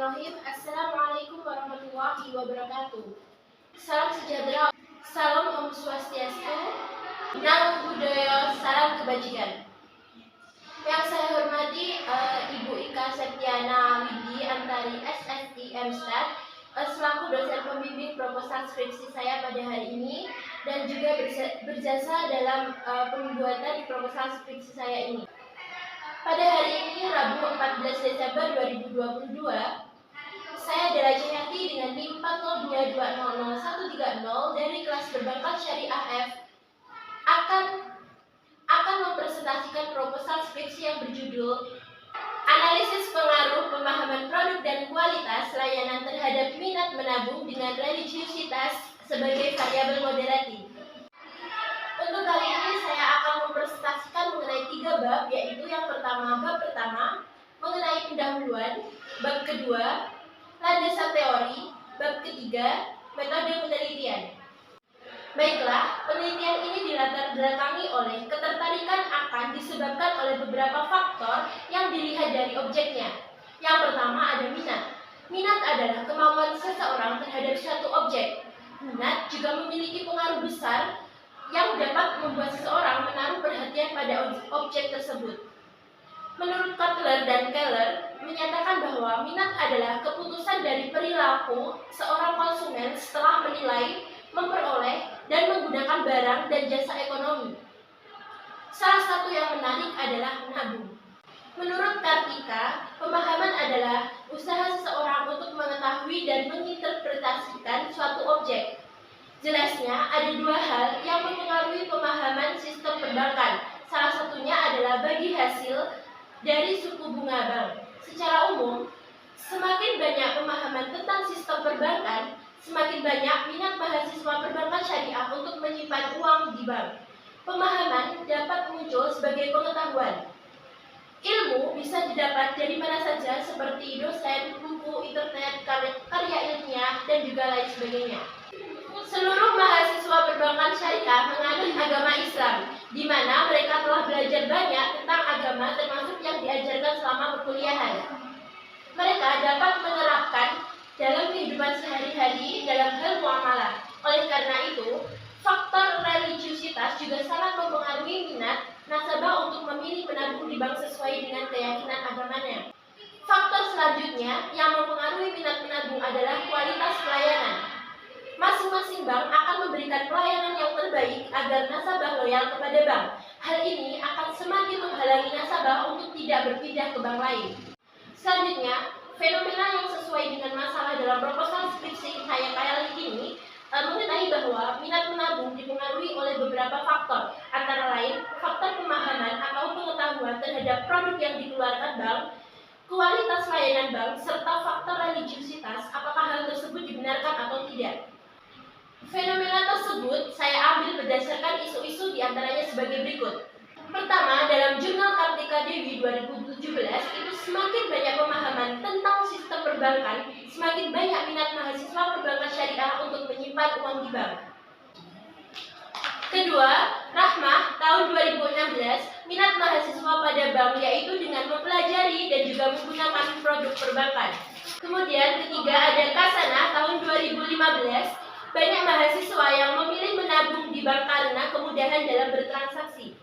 Bismillahirrahmanirrahim. Assalamualaikum warahmatullahi wabarakatuh. Salam sejahtera, salam Om Swastiastu, Namo Buddhaya, salam kebajikan. Yang saya hormati Ibu Ika Septiana Widi Antari SSI MStat selaku dosen pembimbing proposal skripsi saya pada hari ini dan juga berjasa dalam pembuatan proposal skripsi saya ini. Pada hari ini, Rabu 14 Desember 2022, saya Dela Cahyanti dengan NIM 402200130 dari kelas perbankan Syariah F akan mempresentasikan proposal skripsi yang berjudul Analisis Pengaruh Pemahaman Produk dan Kualitas Layanan terhadap Minat Menabung dengan Religiusitas sebagai Variabel Moderatif. Untuk kali ini saya akan mempresentasikan mengenai 3 bab, yaitu yang pertama, bab pertama mengenai pendahuluan, bab kedua landasan teori, bab ketiga metode penelitian. Baiklah, penelitian ini dilatar belakangi oleh ketertarikan akan disebabkan oleh beberapa faktor yang dilihat dari objeknya. Yang pertama ada minat. Minat adalah kemauan seseorang terhadap suatu objek. Minat juga memiliki pengaruh besar yang dapat membuat seseorang menaruh perhatian pada objek tersebut. Menurut Kotler dan Keller, menyatakan bahwa minat adalah keputusan dari perilaku seorang konsumen setelah menilai, memperoleh, dan menggunakan barang dan jasa ekonomi. Salah satu yang menarik adalah menabung. Menurut Kartika, pemahaman adalah usaha seseorang untuk mengetahui dan menginterpretasikan suatu objek. Jelasnya, ada 2 hal yang mempengaruhi pemahaman sistem perbankan. Salah satunya adalah bagi hasil dari suku bunga bank. Secara umum, semakin banyak pemahaman tentang sistem perbankan, semakin banyak minat mahasiswa perbankan syariah untuk menyimpan uang di bank. Pemahaman dapat muncul sebagai pengetahuan. Ilmu bisa didapat dari mana saja seperti dosen, buku, internet, karya ilmiah, dan juga lain sebagainya. Seluruh mahasiswa perbankan syariah menganut agama Islam, di mana mereka telah belajar banyak tentang agama termasuk yang diajarkan selama perkuliahan. Mereka dapat menerapkan dalam kehidupan sehari-hari dalam hal muamalah. Oleh karena itu, faktor religiusitas juga sangat mempengaruhi minat nasabah untuk memilih menabung di bank sesuai dengan keyakinan agamanya. Faktor selanjutnya yang mempengaruhi minat menabung adalah kualitas pelayanan. Masing-masing bank akan memberikan pelayanan yang terbaik agar nasabah loyal kepada bank. Hal ini akan semakin menghalangi nasabah untuk tidak berpindah ke bank lain. Selanjutnya, fenomena yang sesuai dengan masalah dalam proposal skripsi saya kali ini mengenai bahwa minat menabung dipengaruhi oleh beberapa faktor, antara lain faktor pemahaman atau pengetahuan terhadap produk yang dikeluarkan bank, kualitas layanan bank, serta faktor religiusitas, apakah hal tersebut dibenarkan atau tidak. Fenomena tersebut saya ambil berdasarkan isu-isu diantaranya sebagai berikut. Pertama, dalam jurnal Kartika Dewi 2017, itu semakin banyak pemahaman tentang sistem perbankan, semakin banyak minat mahasiswa perbankan syariah untuk menyimpan uang di bank. Kedua, Rahmah tahun 2016, minat mahasiswa pada bank yaitu dengan mempelajari dan juga menggunakan produk perbankan. Kemudian ketiga ada Kasana tahun 2015, banyak mahasiswa yang memilih menabung di bank karena kemudahan dalam bertransaksi.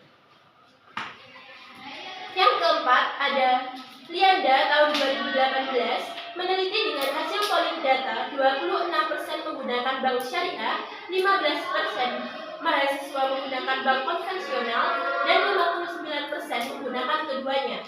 Yang keempat ada Lianda tahun 2018, meneliti dengan hasil polling data 26% menggunakan bank syariah, 15% mahasiswa menggunakan bank konvensional, dan 59% menggunakan keduanya.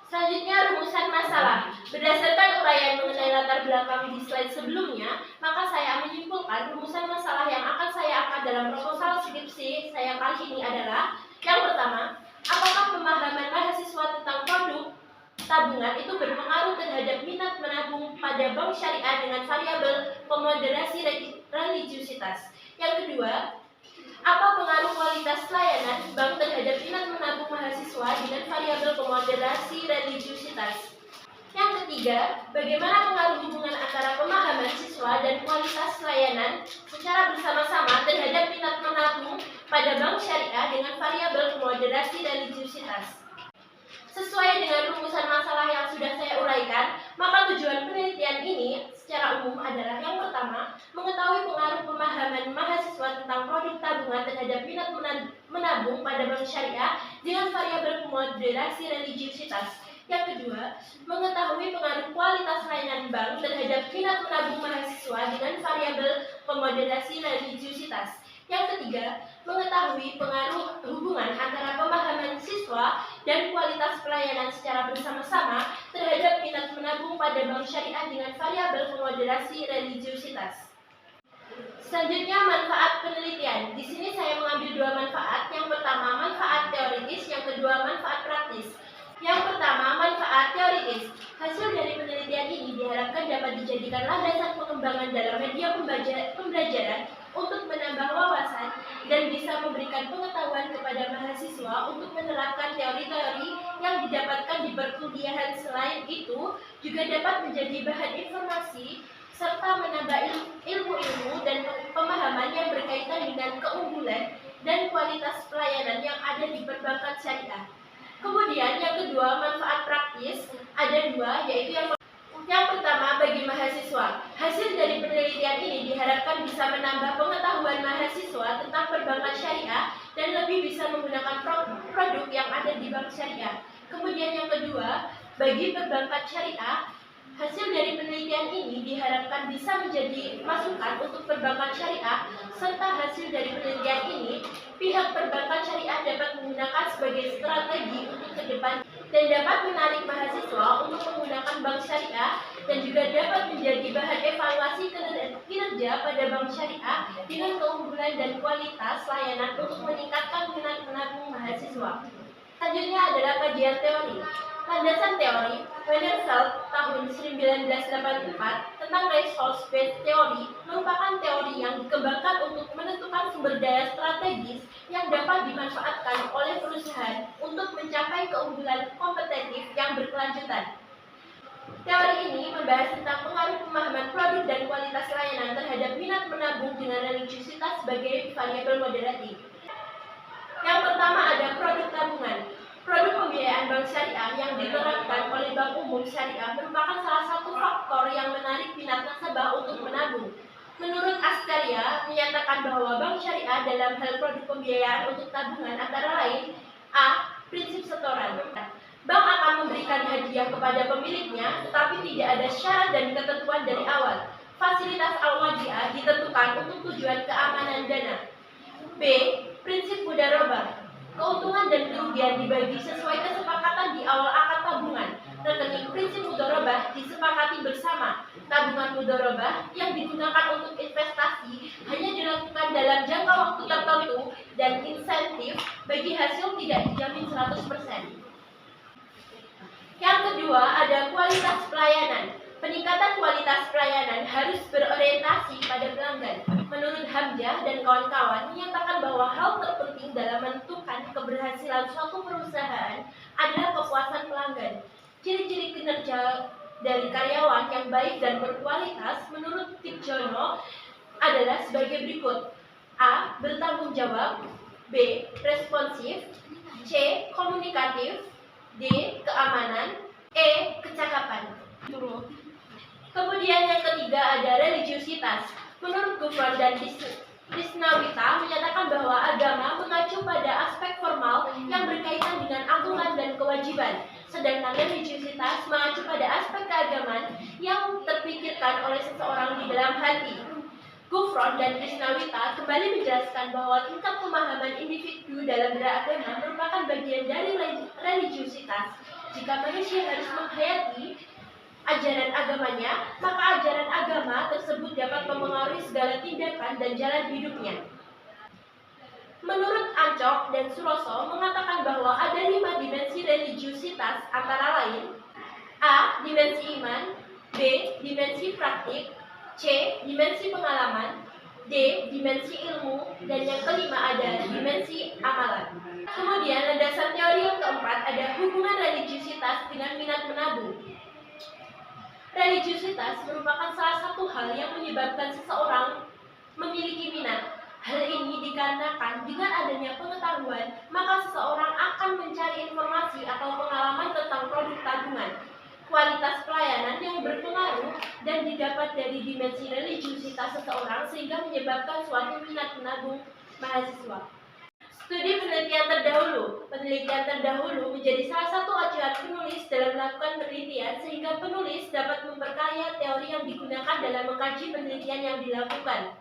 Selanjutnya, rumusan masalah. Berdasarkan uraian mengenai latar belakang di slide sebelumnya, maka saya menyimpulkan rumusan masalah yang akan saya angkat dalam proposal skripsi saya kali ini adalah: yang pertama, apakah pemahaman mahasiswa tentang produk tabungan itu berpengaruh terhadap minat menabung pada bank syariah dengan variabel pemoderasi religiusitas? Yang kedua, apa pengaruh kualitas layanan bank terhadap minat menabung mahasiswa dengan variabel pemoderasi religiusitas? Yang ketiga, bagaimana pengaruh hubungan antara pemahaman siswa dan kualitas layanan secara bersama-sama terhadap minat menabung pada bank syariah dengan variabel pemoderasi religiusitas? Sesuai dengan rumusan masalah yang sudah saya uraikan, maka tujuan pada bank syariah dengan variabel moderasi religiusitas. Yang kedua, mengetahui pengaruh kualitas layanan bank terhadap minat menabung mahasiswa dengan variabel pemoderasi religiusitas. Yang ketiga, mengetahui pengaruh hubungan antara pemahaman siswa dan kualitas pelayanan secara bersama-sama terhadap minat menabung pada bank syariah dengan variabel pemoderasi religiusitas. Selanjutnya, manfaat penelitian. Di sini saya mengambil dua manfaat. Yang pertama, manfaat teoritis, yang kedua, manfaat praktis. Yang pertama, manfaat teoritis. Hasil dari penelitian ini diharapkan dapat dijadikan landasan pengembangan dalam media pembelajaran untuk menambah wawasan dan bisa memberikan pengetahuan kepada mahasiswa untuk menerapkan teori-teori yang didapatkan di perkuliahan. Selain itu, juga dapat menjadi bahan informasi serta menambah ilmu-ilmu dan pemahaman yang berkaitan dengan keunggulan dan kualitas pelayanan yang ada di perbankan syariah. Kemudian yang kedua, manfaat praktis ada dua, yaitu yang pertama bagi mahasiswa. Hasil dari penelitian ini diharapkan bisa menambah pengetahuan mahasiswa tentang perbankan syariah dan lebih bisa menggunakan produk yang ada di bank syariah. Kemudian yang kedua, bagi perbankan syariah, hasil dari penelitian ini diharapkan bisa menjadi masukan untuk perbankan syariah, serta hasil dari penelitian ini pihak perbankan syariah dapat menggunakan sebagai strategi untuk ke depan dan dapat menarik mahasiswa untuk menggunakan bank syariah dan juga dapat menjadi bahan evaluasi kinerja pada bank syariah dengan keunggulan dan kualitas layanan untuk meningkatkan minat menabung mahasiswa. Selanjutnya adalah kajian teori. Landasan teori Wennerfeld tahun 1984 tentang resource-based theory merupakan teori yang dikembangkan untuk menentukan sumber daya strategis yang dapat dimanfaatkan oleh perusahaan untuk mencapai keunggulan kompetitif yang berkelanjutan. Teori ini membahas tentang pengaruh pemahaman produk dan kualitas layanan terhadap minat menabung dengan religiusitas sebagai variabel moderatif. Yang pertama ada produk tabungan. Produk pembiayaan bank syariah yang diterapkan oleh Bank Umum Syariah merupakan salah satu faktor yang menarik minat nasabah untuk menabung. Menurut Askaria, menyatakan bahwa bank syariah dalam hal produk pembiayaan untuk tabungan antara lain A. Prinsip setoran. Bank akan memberikan hadiah kepada pemiliknya, tetapi tidak ada syarat dan ketentuan dari awal. Fasilitas al-wadi'ah ditentukan untuk tujuan keamanan dana. B. Prinsip mudharabah. Keuntungan dan kerugian dibagi sesuai kesepakatan di awal akad tabungan. Rekening prinsip mudharabah disepakati bersama. Tabungan mudharabah yang digunakan untuk investasi hanya dilakukan dalam jangka waktu tertentu dan insentif bagi hasil tidak dijamin 100%. Yang kedua ada kualitas pelayanan. Peningkatan kualitas pelayanan harus berorientasi pada pelanggan. Menurut Hamzah dan kawan-kawan menyatakan bahwa hal terpenting dalam menentukan keberhasilan suatu perusahaan adalah kepuasan pelanggan. Ciri-ciri kinerja dari karyawan yang baik dan berkualitas menurut Tikjono adalah sebagai berikut. A. Bertanggung jawab. B. Responsif. C. Komunikatif. D. Keamanan. E. Kecakapan. Kemudian yang ketiga ada religiusitas. Menurut Gufron dan Risnawita menyatakan bahwa agama mengacu pada aspek formal yang berkaitan dengan aturan dan kewajiban, sedangkan religiusitas mengacu pada aspek keagamaan yang terpikirkan oleh seseorang di dalam hati. Gufron dan Risnawita kembali menjelaskan bahwa tingkat pemahaman individu dalam beragama merupakan bagian dari religiusitas. Jika manusia harus menghayati ajaran agamanya, maka ajaran agama tersebut dapat mempengaruhi segala tindakan dan jalan hidupnya. Menurut Ancok dan Suroso mengatakan bahwa ada 5 dimensi religiusitas antara lain A. Dimensi iman. B. Dimensi praktik. C. Dimensi pengalaman. D. Dimensi ilmu. Dan yang kelima ada dimensi amalan. Kemudian landasan teori yang keempat ada hubungan religiusitas dengan minat menabung. Religiusitas merupakan salah satu hal yang menyebabkan seseorang memiliki minat. Hal ini dikarenakan dengan adanya pengetahuan, maka seseorang akan mencari informasi atau pengalaman tentang produk tabungan. Kualitas pelayanan yang berpengaruh dan didapat dari dimensi religiusitas seseorang sehingga menyebabkan suatu minat menabung mahasiswa. Studi penelitian terdahulu. Penelitian terdahulu menjadi salah satu acuan penulis dalam melakukan penelitian sehingga penulis dapat memperkaya teori yang digunakan dalam mengkaji penelitian yang dilakukan.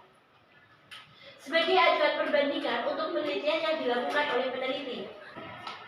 Sebagai acuan perbandingan untuk penelitian yang dilakukan oleh peneliti.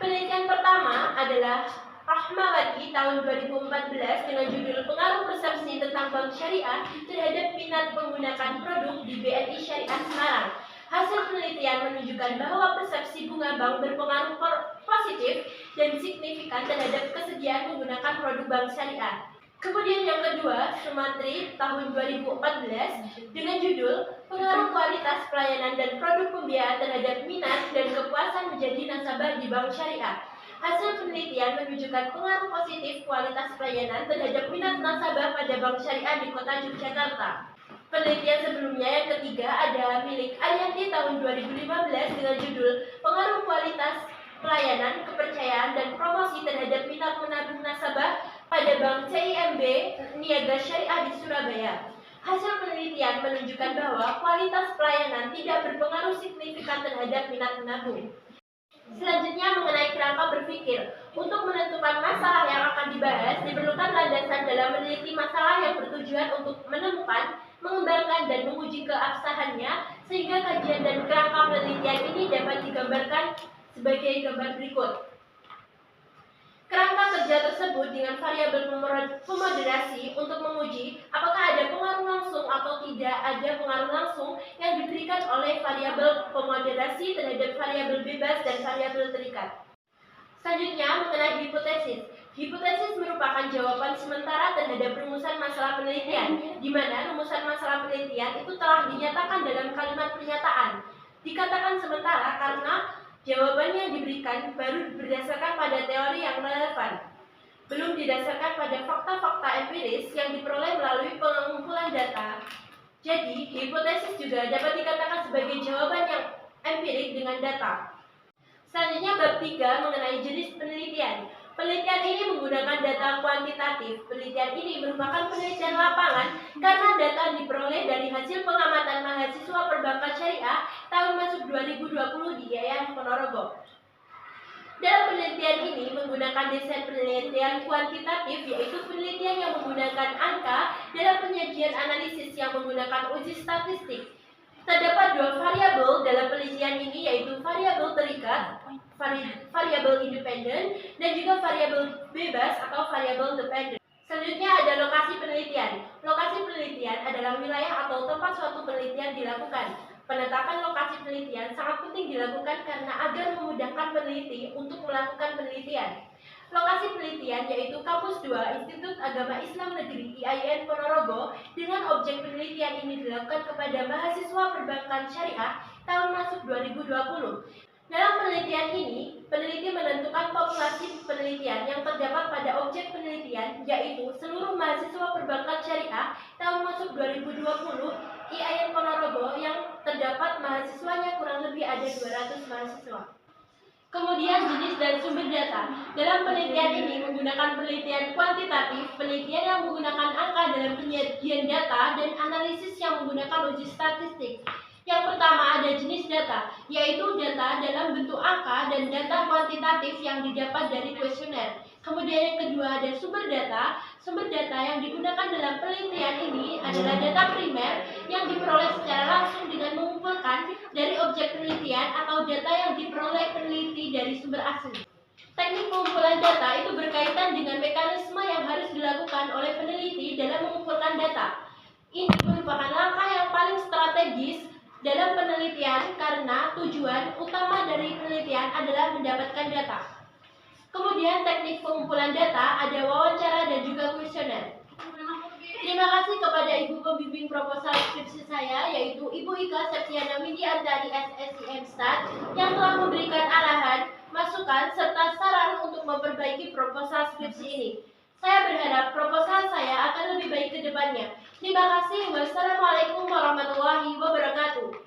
Penelitian pertama adalah Rahmawati tahun 2014 dengan judul Pengaruh Persepsi tentang Bank Syariah terhadap minat menggunakan produk di BNI Syariah Semarang. Hasil penelitian menunjukkan bahwa persepsi bunga bank berpengaruh positif dan signifikan terhadap kesediaan menggunakan produk bank syariah. Kemudian yang kedua, Sumatri tahun 2014 dengan judul Pengaruh Kualitas Pelayanan dan Produk Pembiayaan terhadap Minat dan Kepuasan Menjadi Nasabah di Bank Syariah. Hasil penelitian menunjukkan pengaruh positif kualitas pelayanan terhadap minat nasabah pada bank syariah di kota Yogyakarta. Penelitian sebelumnya yang ketiga ada milik Arianti tahun 2015 dengan judul Pengaruh Kualitas Pelayanan, Kepercayaan, dan Promosi terhadap Minat Menabung Nasabah pada Bank CIMB Niaga Syariah di Surabaya. Hasil penelitian menunjukkan bahwa kualitas pelayanan tidak berpengaruh signifikan terhadap minat menabung. Selanjutnya mengenai kerangka berpikir. Untuk menentukan masalah yang akan dibahas, diperlukan landasan dalam meneliti masalah yang bertujuan untuk menemukan, mengembangkan, dan menguji keabsahannya, sehingga kajian dan kerangka penelitian ini dapat digambarkan sebagai gambar berikut. Kerangka kerja tersebut dengan variabel pemoderasi untuk menguji apakah ada pengaruh langsung atau tidak ada pengaruh langsung yang diberikan oleh variabel pemoderasi terhadap variabel bebas dan variabel terikat. Selanjutnya mengenai hipotesis. Hipotesis merupakan jawaban sementara terhadap rumusan masalah penelitian, di mana rumusan masalah penelitian itu telah dinyatakan dalam kalimat pernyataan. Dikatakan sementara karena jawaban yang diberikan baru berdasarkan pada teori yang relevan, belum didasarkan pada fakta-fakta empiris yang diperoleh melalui pengumpulan data. Jadi, hipotesis juga dapat dikatakan sebagai jawaban yang empirik dengan data. Selanjutnya bab 3 mengenai jenis penelitian. Penelitian ini menggunakan data kuantitatif. Penelitian ini merupakan penelitian lapangan karena data diperoleh dari hasil pengamatan mahasiswa perbankan syariah tahun masuk 2020 di IAIN Ponorogo. Dalam penelitian ini menggunakan desain penelitian kuantitatif, yaitu penelitian yang menggunakan angka dalam penyajian analisis yang menggunakan uji statistik. Terdapat dua variabel dalam penelitian ini, yaitu variabel terikat, variabel independen, dan juga variabel bebas atau variabel dependent. Selanjutnya ada lokasi penelitian. Lokasi penelitian adalah wilayah atau tempat suatu penelitian dilakukan. Penetapan lokasi penelitian sangat penting dilakukan karena agar memudahkan peneliti untuk melakukan penelitian. Lokasi penelitian yaitu Kampus 2 Institut Agama Islam Negeri IAIN Ponorogo, dengan objek penelitian ini dilakukan kepada mahasiswa perbankan syariah tahun masuk 2020. Dalam penelitian ini, peneliti menentukan populasi penelitian yang terdapat pada objek penelitian, yaitu seluruh mahasiswa perbankan syariah tahun masuk 2020 IAIN Ponorogo yang terdapat mahasiswanya kurang lebih ada 200 mahasiswa. Kemudian jenis dan sumber data. Dalam penelitian ini menggunakan penelitian kuantitatif, penelitian yang menggunakan angka dalam penyajian data, dan analisis yang menggunakan uji statistik. Yang pertama ada jenis data, yaitu data dalam bentuk angka dan data kuantitatif yang didapat dari kuesioner. Kemudian yang kedua ada sumber data. Sumber data yang digunakan dalam penelitian ini adalah data primer yang diperoleh secara langsung dengan mengumpulkan dari objek penelitian atau data yang diperoleh peneliti dari sumber asli. Teknik pengumpulan data itu berkaitan dengan mekanisme yang harus dilakukan oleh peneliti dalam mengumpulkan data. Ini merupakan langkah yang paling strategis dalam penelitian karena tujuan utama dari penelitian adalah mendapatkan data. Kemudian teknik pengumpulan data ada wawancara dan juga kuesioner. Terima kasih kepada Ibu Pembimbing Proposal Skripsi saya, yaitu Ibu Ika Septiana Widiantari SSIM Stat, yang telah memberikan arahan, masukan, serta saran untuk memperbaiki proposal skripsi ini. Saya berharap proposal saya akan lebih baik ke depannya. Terima kasih. Wassalamualaikum warahmatullahi wabarakatuh.